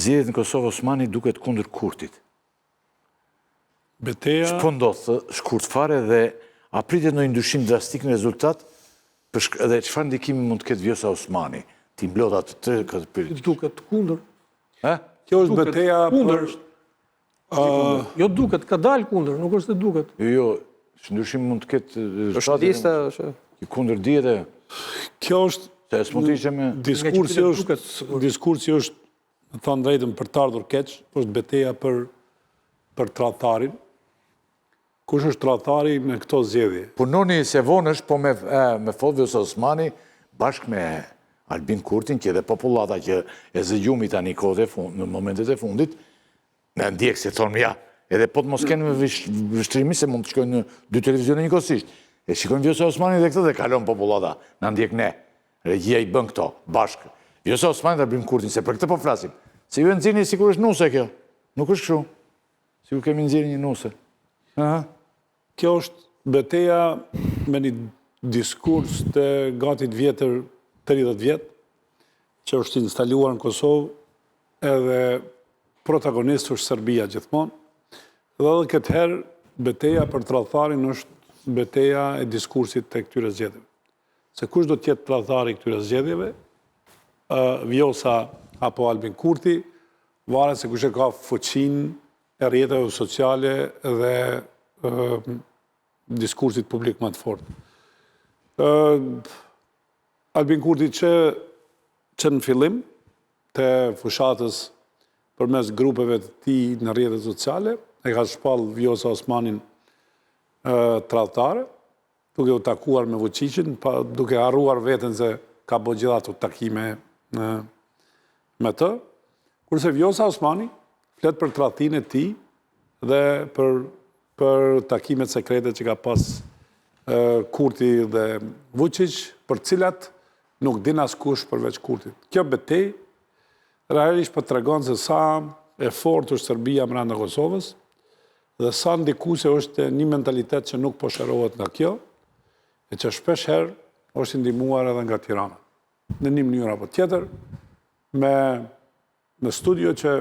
zgjedhjet në Kosovë Osmani duket kundër Kurtit. Beteja... Ç'po ndodh shkurt fare dhe a pritet ndonjë ndryshim drastik në rezultat? Dhe çfarë ndikimi mund të ketë Vjosa Osmani? Ti mblodha të këtë pyetje. Duket kundër. Kjo është beteja kundër. për... Jo duket, ka dalë kundër, nuk është se duket. Jo, ndryshim mund të ketë rezultate. Lista është... Kundër dihet e... Kjo është... Se s'mund të ishte me... Diskursi është, në thonë drejtën, për të ardhur keq, është beteja për tradhtarin. Kush është tradhtari në këto zgjedhje? Punoni se vonësh, po me fol Vjosa Osmani, bashkë me Albin Kurtin, që edhe popullata që e zëgjumi tani në momentet e fundit, në ndjek se thonë, ja, edhe po të mos kenë me vështrimi se mund të shkojnë në 2 televizione njëkohësisht. E shikojnë Vjosa Osmani dhe këtë dhe kalon popullata, në ndjek ne. Regjia i bën këto, bashkë. Vjosa Osmani dhe Albin Kurtin, se për këtë po flasim. Se ju e nëzirë një sikur është nuse kjo. Nuk është kështu. Sikur kemi nëzirë një nuse. Kjo është beteja me një diskurs të gati të vjetër 30 vjetë, që është instaluar në Kosovë edhe protagonist është Serbia gjithmonë. Dhe edhe këtë herë, beteja për tradhtarin është beteja e diskursit të këtyre zgjedhjeve. Se kush do të jetë tradhtari këtyre zgjedhjeve, Vjosa apo Albin Kurti, varet se kush e ka fuqinë e rrjeteve sociale dhe diskursit publik më të fortë. Albin Kurti që në fillim të fushatës përmes grupeve të tij në rrjetet sociale, e ka shpall Vjosa Osmanin tradhtare, duke u takuar me Vučićin, duke harruar veten se ka bërë gjithë ato takime me të, kurse Vjosa Osmani flet për tradhtinë e tij dhe për takimet sekrete që ka pas Kurti dhe Vučić, për cilat nuk din askush përveç Kurtit. Kjo betejë realisht po tregon se sa e fortë është Serbia brenda Kosovës dhe sa ndikuese është një mentalitet që nuk po shërohet nga kjo, e që shpesh herë është ndihmuar edhe nga Tirana. Në një mënyrë apo tjetër, me studio që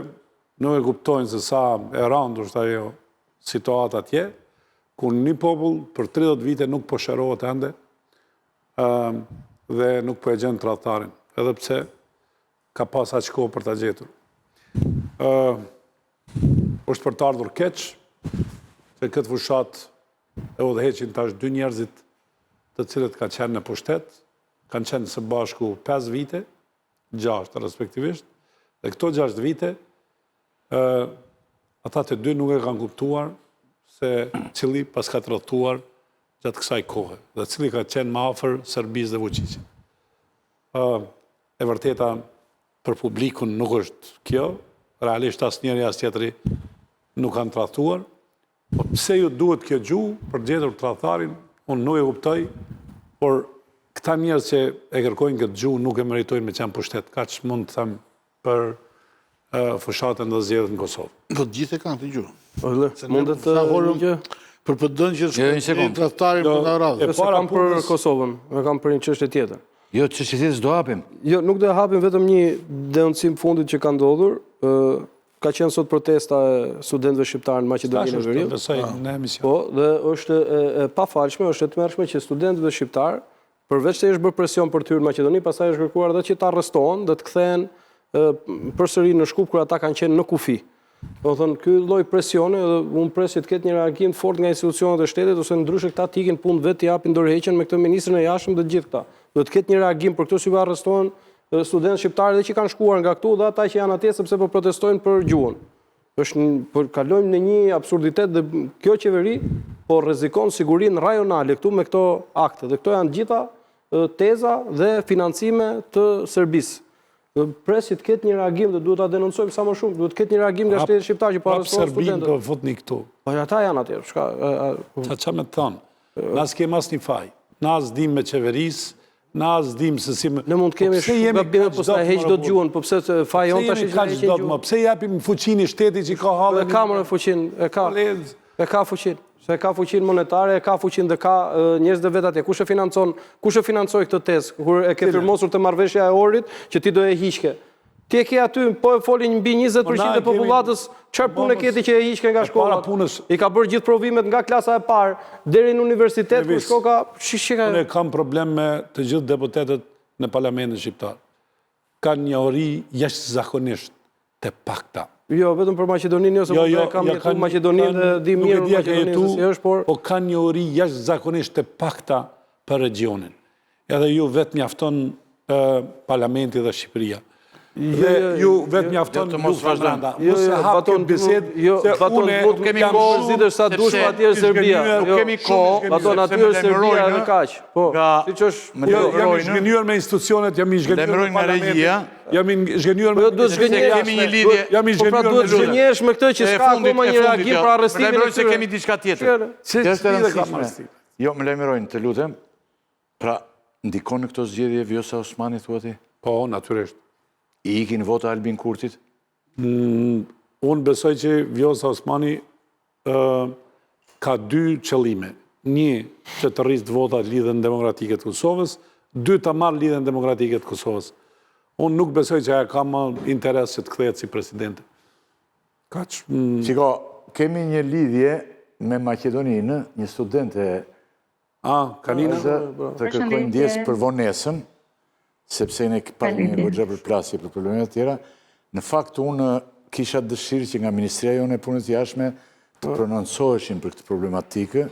nuk e kuptojnë se sa e rëndë është ajo situata atje, ku një popull për 30 vite nuk po shërohet ende dhe nuk po e gjen tradhtarin, edhe pse ka pas aq kohë për ta gjetur. Është për të ardhur keq, se këtë fushat e udhëheqin tash 2 njerëzit të cilët ka qenë në pushtet, kanë qenë së bashku 5 vite, 6 respektivisht, dhe këto 6 vite, ata të 2 nuk e kanë kuptuar se cili pas ka tradhtuar gjatë kësaj kohe, dhe cili ka qenë më afër Serbisë dhe Vučićit. E vërteta për publikun nuk është kjo, realisht asnjëri as tjetri nuk kanë tradhtuar, po pse ju duhet kjo gjuhë për gjetur tradhtarin, unë nuk e kuptoj, por këta njerëz që e kërkojnë këtë gjuhë nuk e meritojnë me qenë pushtet, kaq mund të them për fushatën dhe zgjedhjet në Kosovë. Po të gjithë e kanë të gjuhë. Mundet të... Për përdën që është tradhtarin për nga radhë. Se kam për Kosovën, e kam për një çështje tjetër. Jo, çështje tjetër s'do hapim. Jo, nuk do e hapim, vetëm një denonësim fundit që ka ndodhur. Ka qenë sot protesta e studentëve shqiptarë në Maqedoninë e Veriut. Po, dhe është e pafalshme, është e tmerrshme që studentëve shqiptarë, përveç se është bërë presion për të hyrë në Maqedoni, pastaj është kërkuar edhe që të arrestohen dhe të kthehen përsëri në Shkup kur ata kanë qenë në kufi. Do të thonë, ky lloj presione, unë pres që të ketë një reagim të fortë nga institucionet e shtetit, ose ndryshe këta të ikin punë vetë, japin dorëheqjen me këtë ministrin e jashtëm dhe të gjithë këta. Do të ketë një reagim për këto, si po arrestohen studentë shqiptarë dhe që kanë shkuar nga këtu dhe ata që janë atje sepse po protestojnë për gjuhën. Kalojmë në një absurditet dhe kjo qeveri po rrezikon sigurinë rajonale këtu me këto akte. Dhe këto janë gjitha teza dhe financime të Serbisë. Presi të ketë një reagim dhe duhet ta denoncojmë sa më shumë. Duhet të ketë një reagim nga shteti shqiptar që po arrestohen studentët. Serbin po futni këtu. Po ata janë atje. Ça me thon. Na s'kem asnjë faj. Na s'dim me qeverisë, na s'dim se si ne mund të kemi gabime po sa heq dot gjuhën, po pse faji on tash heq gjuhën. Pse japim fuqinë shtetit që ka hallë? E ka më fuqinë, e ka fuqinë. Se ka fuqinë monetare, e ka fuqinë dhe ka njerëz dhe vet atje. Kush e financoi këtë tezë? Kur e ke firmosur të marrëveshja e orit që ti do e hiqke. Ti e ke aty, po e folin mbi 20% e popullatës, çfarë punë keti që e hiqke nga shkolla? I ka bërë gjithë provimet nga klasa e parë deri në universitet, ku shkoka, Unë kam problem me të gjithë deputetët në parlamentin shqiptar. Kanë një ori jashtëzakonisht të pakta. Jo, vetëm për Maqedoninë, ose po kam jetu Maqedoninë dhe di mirë Maqedoninë si është, po kanë një ori jashtëzakonisht të pakta për regionin. Edhe ju vetë mjafton parlamenti dhe Shqipëria. Dhe ju vetë mjafton ju Fernanda. Mos e hap këtë bisedë, se unë kemi kohë sa dush pa atje Serbia. Kemi kohë, baton aty është Serbia dhe kaq. Po, siç është, jam i zhgënjur me institucionet, jam i zhgënjur me parlamentin. Jam i zhgënjur me kemi një lidhje. Jam i Po pra duhet zhgënjesh me këtë që s'ka akoma një reagim për arrestimin e tyre. Se kemi diçka tjetër. Jo, më lajmërojnë, të lutem. Pra, ndikon në këto zgjedhje Vjosa Osmani, thua ti? Po, natyrisht. I ikin vota Albin Kurtit? Unë besoj që Vjosa Osmani ka dy qëllime. Një, që të rrisë vota lidhën demokratike të Kosovës, dy, të marrë lidhën demokratike të Kosovës. Unë nuk besoj që aja ka më interes që të kthehet si presidente. Shiko, kemi një lidhje me Maqedoninë, një studente Kanina? Të kërkojnë ndjesë për vonesën, sepse ne pa një gogja për plasje për problemet tjera. Në fakt, unë kisha dëshirë që nga Ministria jone e Punës Jashtme të prononcoheshin për këtë problematikë,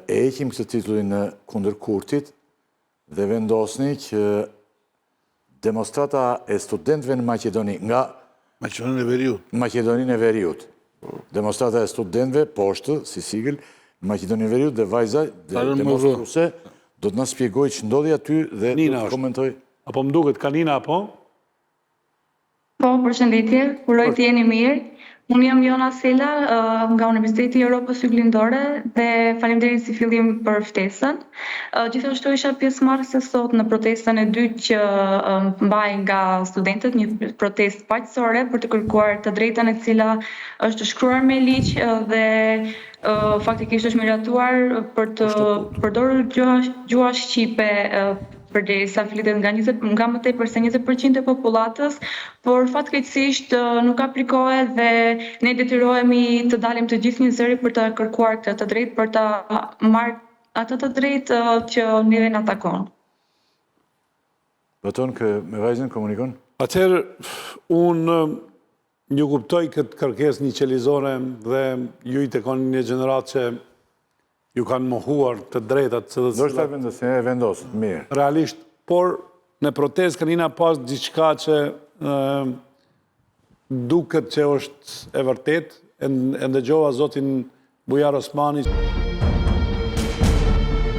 e heqim këtë titullin në kundër Kurtit dhe vendosni që demonstrata e studentëve në Maqedoni nga Maqedoninë e Veriut. Demonstrata e studentëve poshtë, si sigël, në Maqedoninë e Veriut dhe vajza dhe demonstruese do të na shpjegoj që ndodhi aty dhe do të komentoj. Apo më duket Kanina apo? Po, përshëndetje, uroj të jeni mirë. Unë jam Jona Sela nga Universiteti i Europës Juglindore dhe faleminderit si fillim për ftesën. Gjithashtu isha pjesëmarrëse sot në protestën e dytë që mbaj nga studentët, një protestë paqësore për të kërkuar të drejtën e cila është shkruar me ligj dhe faktikisht është miratuar për të përdorur gjuha shqipe përderisa flitet nga më tepër se 20% e popullatës, por fatkeqësisht nuk aplikohet dhe ne detyrohemi të dalim të gjithë një zëri për të kërkuar këtë të drejtë, për të marrë atë të drejtë që neve na takon. Baton që me vajzën komunikon? Atëherë, unë ju kuptoj këtë kërkesë një qelizore dhe ju i tekoni një gjenerat që ju kanë mohuar të drejtat që do shta vendosët, mirë. Realisht, por në protest kanina pas diçka që duket që është e vërtet, e ndëgjova zotin Bujar Osmani.